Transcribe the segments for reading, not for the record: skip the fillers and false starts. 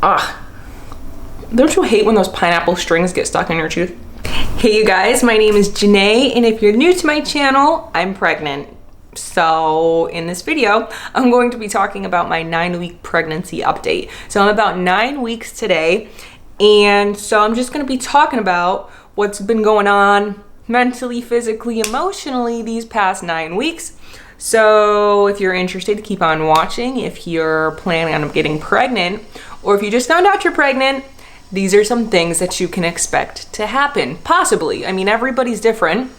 Ugh. Don't you hate when those pineapple strings get stuck in your tooth? Hey you guys, my name is Janae, and if you're new to my channel, I'm pregnant. So in this video, I'm going to be talking about my 9-week pregnancy update. So I'm about 9 weeks today, and so I'm just going to be talking about what's been going on mentally, physically, emotionally these past 9 weeks. So if you're interested, keep on watching. If you're planning on getting pregnant, or if you just found out you're pregnant, these are some things that you can expect to happen, possibly. I mean, everybody's different,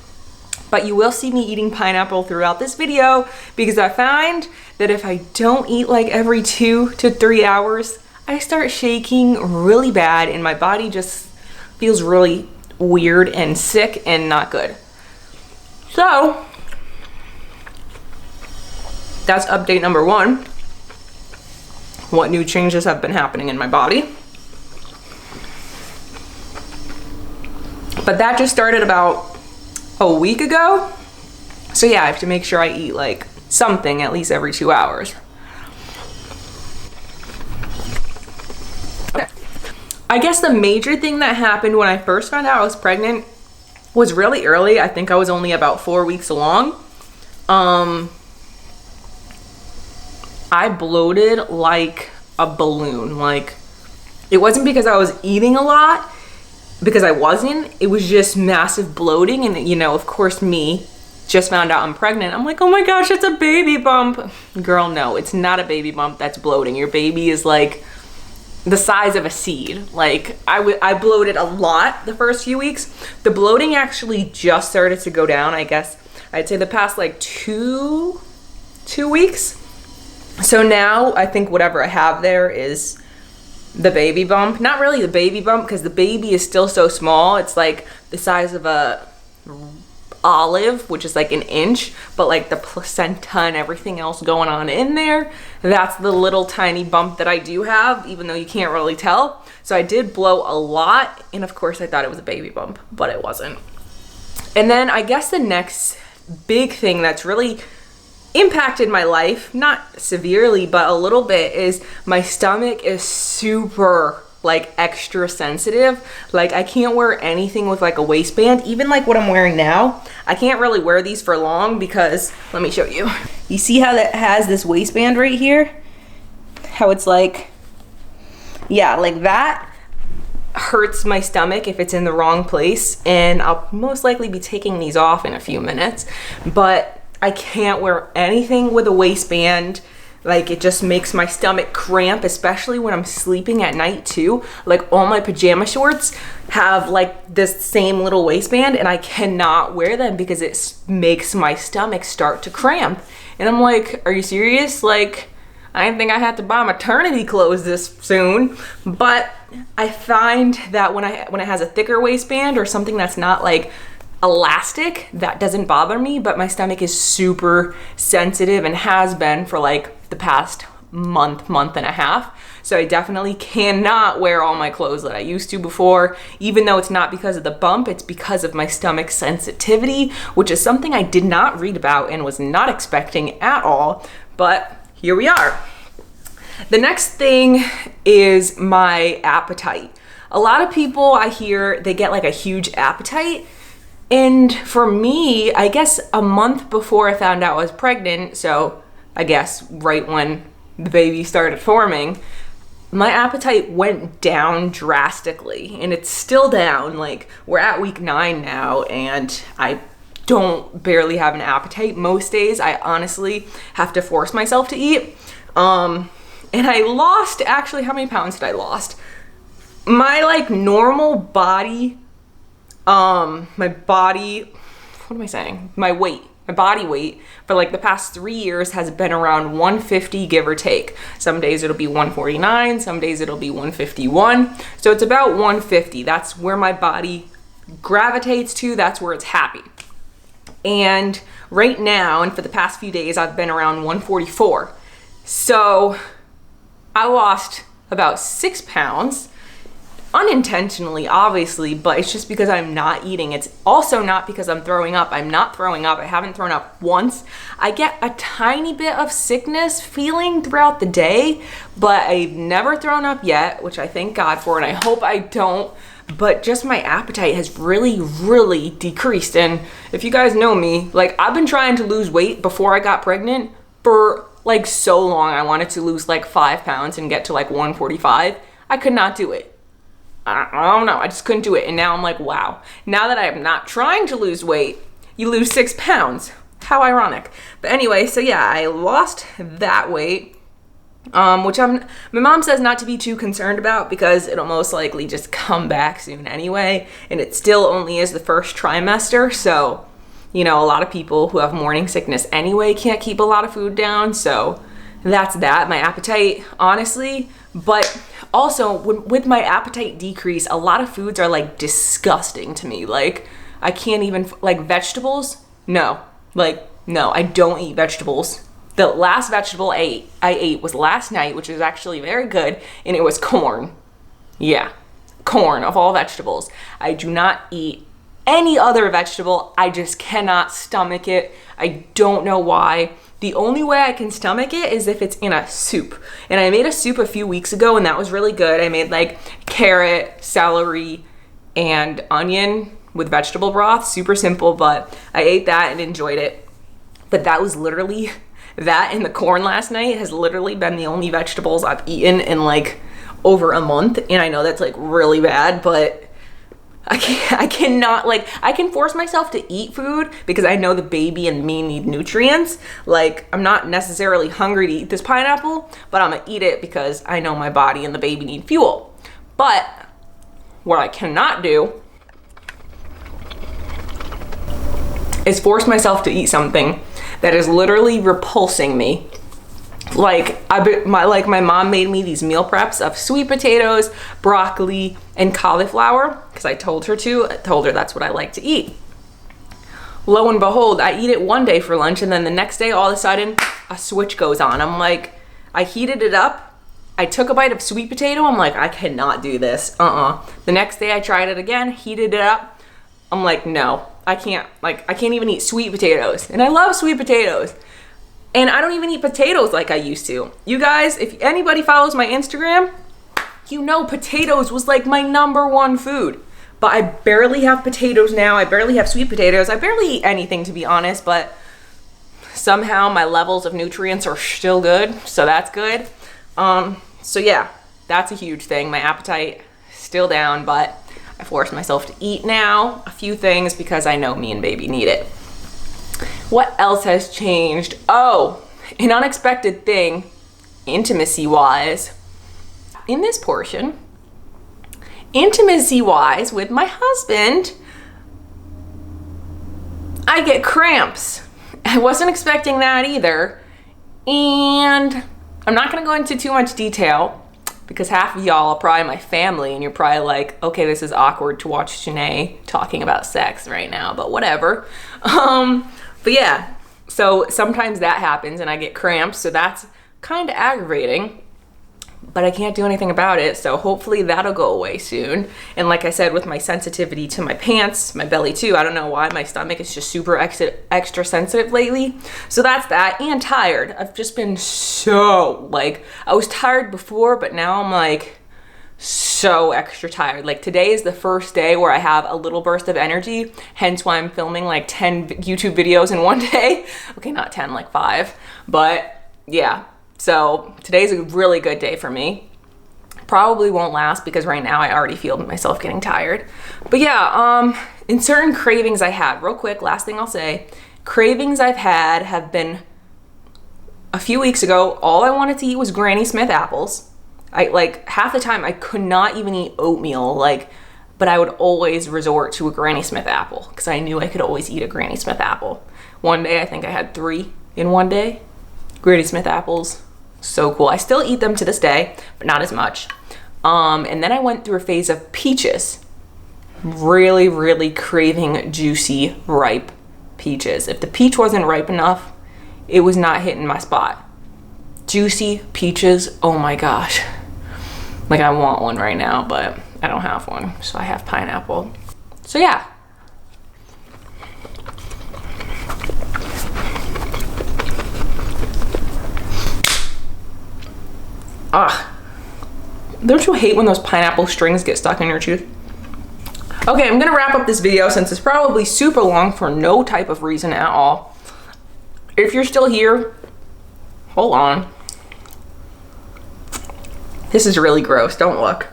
but you will see me eating pineapple throughout this video because I find that if I don't eat like every 2 to 3 hours, I start shaking really bad and my body just feels really weird and sick and not good. So that's update number 1. What new changes have been happening in my body? But that just started about a week ago. So yeah, I have to make sure I eat like something at least every 2 hours. I guess the major thing that happened when I first found out I was pregnant was really early. I think I was only about 4 weeks along. I bloated like a balloon. Like, it wasn't because I was eating a lot, because I wasn't. It was just massive bloating, and you know, of course, me just found out I'm pregnant. I'm like, oh my gosh, it's a baby bump. Girl, no, it's not a baby bump. That's bloating. Your baby is like the size of a seed. Like, I bloated a lot the first few weeks. The bloating actually just started to go down, I guess. I'd say the past like two weeks. So now I think whatever I have there is the baby bump. Not really the baby bump, because the baby is still so small. It's like the size of a olive, which is like an inch, but like the placenta and everything else going on in there, that's the little tiny bump that I do have, even though you can't really tell. So I did blow a lot, and of course I thought it was a baby bump, but it wasn't. And then I guess the next big thing that's really impacted my life, not severely, but a little bit, is my stomach is super like extra sensitive. Like, I can't wear anything with like a waistband, even like what I'm wearing now. I can't really wear these for long because, let me show you. You see how that has this waistband right here? How it's like, yeah, like that hurts my stomach if it's in the wrong place, and I'll most likely be taking these off in a few minutes, but I can't wear anything with a waistband. Like, it just makes my stomach cramp, especially when I'm sleeping at night too. Like, all my pajama shorts have like this same little waistband, and I cannot wear them because it makes my stomach start to cramp. And I'm like, are you serious? Like, I didn't think I had to buy maternity clothes this soon. But I find that when it has a thicker waistband or something that's not like elastic, that doesn't bother me, but my stomach is super sensitive and has been for like the past month and a half. So I definitely cannot wear all my clothes that I used to before, even though it's not because of the bump, it's because of my stomach sensitivity, which is something I did not read about and was not expecting at all, but here we are. The next thing is my appetite. A lot of people I hear, they get like a huge appetite. And for me, I guess a month before I found out I was pregnant, so I guess right when the baby started forming, my appetite went down drastically, and it's still down. Like, we're at week 9 now, and I don't barely have an appetite. Most days I honestly have to force myself to eat. And I lost, actually, how many pounds did I lost? My like normal body, my body weight for like the past 3 years has been around 150, give or take. Some days it'll be 149, some days it'll be 151. So it's about 150. That's where my body gravitates to. That's where it's happy. And right now, and for the past few days, I've been around 144. So I lost about 6 pounds. unintentionally, obviously, but it's just because I'm not eating. It's also not because I'm throwing up. I'm not throwing up. I haven't thrown up once. I get a tiny bit of sickness feeling throughout the day, but I've never thrown up yet, which I thank God for, and I hope I don't. But just my appetite has really decreased. And if you guys know me, like, I've been trying to lose weight before I got pregnant for like so long. I wanted to lose like 5 pounds and get to like 145. I could not do it. I don't know, I just couldn't do it. And now I'm like, wow, now that I'm not trying to lose weight, you lose 6 pounds. How ironic. But anyway, so yeah, I lost that weight, which my mom says not to be too concerned about because it'll most likely just come back soon anyway. And it still only is the first trimester. So, you know, a lot of people who have morning sickness anyway can't keep a lot of food down. So that's that. My appetite, honestly, but also with my appetite decrease, a lot of foods are like disgusting to me. Like, I can't even, like, vegetables, no, I don't eat vegetables. The last vegetable I ate was last night, which was actually very good, and it was corn. Yeah, corn of all vegetables. I do not eat any other vegetable. I just cannot stomach it. I don't know why. The only way I can stomach it is if it's in a soup. And I made a soup a few weeks ago, and that was really good. I made like carrot, celery, and onion with vegetable broth. Super simple, but I ate that and enjoyed it. But that was literally, that and the corn last night has literally been the only vegetables I've eaten in like over a month. And I know that's like really bad, but I cannot, like, I can force myself to eat food because I know the baby and me need nutrients. Like, I'm not necessarily hungry to eat this pineapple, but I'm gonna eat it because I know my body and the baby need fuel. But what I cannot do is force myself to eat something that is literally repulsing me. Like, my mom made me these meal preps of sweet potatoes, broccoli, and cauliflower because I told her that's what I like to eat. Lo and behold, I eat it one day for lunch, and then the next day, all of a sudden, a switch goes on. I'm like, I heated it up. I took a bite of sweet potato. I'm like, I cannot do this. The next day, I tried it again, heated it up. I'm like, no, I can't. Like, I can't even eat sweet potatoes, and I love sweet potatoes. And I don't even eat potatoes like I used to. You guys, if anybody follows my Instagram, you know potatoes was like my #1 food. But I barely have potatoes now. I barely have sweet potatoes. I barely eat anything, to be honest, but somehow my levels of nutrients are still good, so that's good. So yeah, that's a huge thing. My appetite still down, but I force myself to eat now a few things because I know me and baby need it. What else has changed? Oh, an unexpected thing, intimacy-wise. In this portion, intimacy-wise with my husband, I get cramps. I wasn't expecting that either. And I'm not gonna go into too much detail because half of y'all are probably my family and you're probably like, okay, this is awkward to watch Janae talking about sex right now, but whatever. But yeah, so sometimes that happens and I get cramps, so that's kind of aggravating, but I can't do anything about it, so hopefully that'll go away soon. And like I said, with my sensitivity to my pants, my belly too, I don't know why, my stomach is just super extra sensitive lately. So that's that, and tired. I've just been so, like, I was tired before, but now I'm like, so extra tired. Like, today is the first day where I have a little burst of energy, hence why I'm filming like 10 YouTube videos in one day. Okay, not 10, like 5, but yeah. So today's a really good day for me. Probably won't last because right now I already feel myself getting tired. But yeah, in certain cravings I had, real quick, last thing I'll say, cravings I've had have been, a few weeks ago, all I wanted to eat was Granny Smith apples. Like, half the time I could not even eat oatmeal, like, but I would always resort to a Granny Smith apple because I knew I could always eat a Granny Smith apple. One day, I think I had 3 in one day. Granny Smith apples, so cool. I still eat them to this day, but not as much. And then I went through a phase of peaches. Really craving juicy, ripe peaches. If the peach wasn't ripe enough, it was not hitting my spot. Juicy peaches, oh my gosh. Like, I want one right now, but I don't have one, so I have pineapple. So yeah. Ah, don't you hate when those pineapple strings get stuck in your tooth? Okay, I'm gonna wrap up this video since it's probably super long for no type of reason at all. If you're still here, hold on. This is really gross, don't look.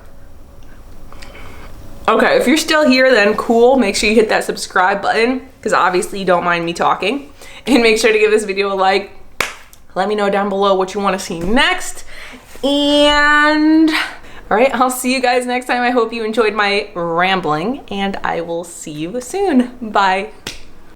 Okay, if you're still here, then cool. Make sure you hit that subscribe button, because obviously you don't mind me talking. And make sure to give this video a like. Let me know down below what you want to see next. And all right, I'll see you guys next time. I hope you enjoyed my rambling, and I will see you soon. Bye.